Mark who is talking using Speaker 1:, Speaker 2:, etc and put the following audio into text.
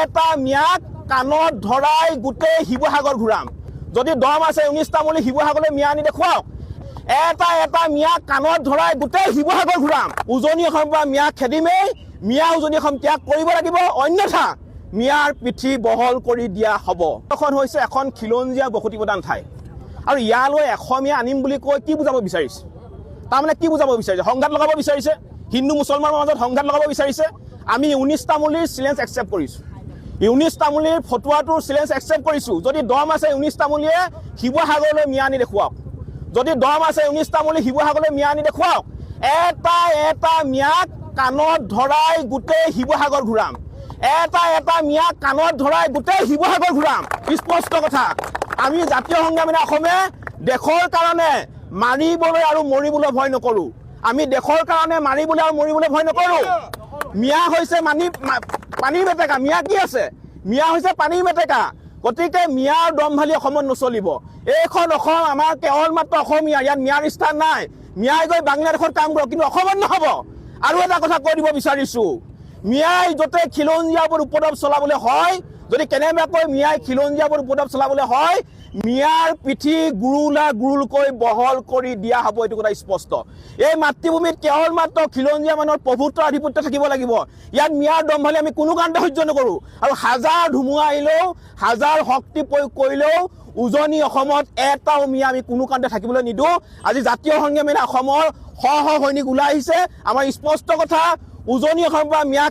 Speaker 1: এটা মিয়াক কাণত ধৰাই গোটেই শিৱসাগৰ ঘূৰাম যদি দম আছে 19টা মলি শিৱসাগৰলৈ মিয়া আনি দেখুৱাওক এটা মিয়াক কাণত ধৰাই গোটেই শিৱসাগৰ ঘূৰাম উজনি অসমৰ পৰা মিয়াক খেদিমেই মিয়া উজনি অসম ত্যাগ কৰিব লাগিব অন্যথা মিয়াৰ পিঠি বহল কৰি দিয়া হ'ব এখন হৈছে এখন খিলঞ্জীয়া বসতি প্ৰদান ঠাই আৰু ইয়ালৈ অসমীয়া আনিম বুলি কৈ কি বুজাব বিচাৰিছে তাৰমানে কি বুজাব বিচাৰিছে সংঘাত লগাব বিচাৰিছে হিন্দু মুছলমানৰ মাজত সংঘাত লগাব বিচাৰিছে আমি 19টা মলিৰ চেলেঞ্জ একচেপ্ট কৰিছোঁ 19টা মলিৰ ফটোৱাটোৰ চেলেঞ্জ একচেপ্ট কৰিছোঁ যদি দম আছে 19টা মলিয়ে শিৱসাগৰলৈ মিয়া আনি দেখুৱাওক যদি দম আছে 19টা মলি শিৱসাগৰলৈ মিয়া আনি দেখুৱাওক এটা মিয়াক কাণত ধৰাই গোটেই শিৱসাগৰ ঘূৰাম এটা মিয়াক কাণত ধৰাই গোটেই শিৱসাগৰ ঘূৰাম স্পষ্ট কথা আমি জাতীয় সংগ্ৰামী অসমে দেশৰ কাৰণে মাৰিবলৈ আৰু মৰিবলৈ ভয় নকৰোঁ আমি দেশৰ কাৰণে মাৰিবলৈ আৰু মৰিবলৈ ভয় নকৰোঁ মিয়া হৈছে পানীৰ মেটেকা মিয়া কি আছে মিয়া হৈছে পানীৰ মেটেকা গতিকে মিয়াৰ দমভালি অসমত নচলিব এইখন অসম আমাৰ কেৱল মাত্ৰ অসমীয়া ইয়াত মিয়াৰ স্থান নাই মিয়াই গৈ বাংলাদেশত কাম কৰক কিন্তু অসমত নহ'ব আৰু এটা কথা কৈ দিব বিচাৰিছোঁ মিয়াই য'তে খিলঞ্জীয়াবোৰ উপদ্ৰৱ চলাবলৈ হয় যদি কেনেবাকৈ মিয়াই খিলঞ্জীয়াবোৰ উপদ্ৰৱ চলাবলৈ হয় মিয়াৰ পিঠি গুৰুলকৈ বহল কৰি দিয়া হ'ব এইটো কথা স্পষ্ট এই মাতৃভূমিত কেৱল মাত্ৰ খিলঞ্জীয়া মানুহৰ প্ৰভুত্ব আধিপত্য থাকিব লাগিব ইয়াত মিয়াৰ দমভালি আমি কোনো কাৰণতে সহ্য নকৰোঁ আৰু হাজাৰ ধুমুহা আহিলেও হাজাৰ শক্তি প্ৰয়োগ কৰিলেও উজনি অসমত এটাও মিয়া আমি কোনো কাৰণতে থাকিবলৈ নিদিওঁ আজি জাতীয় সংগ্ৰামী অসমৰ শ সৈনিক ওলাই আহিছে আমাৰ স্পষ্ট কথা উজনি অসমৰ পৰা মিয়া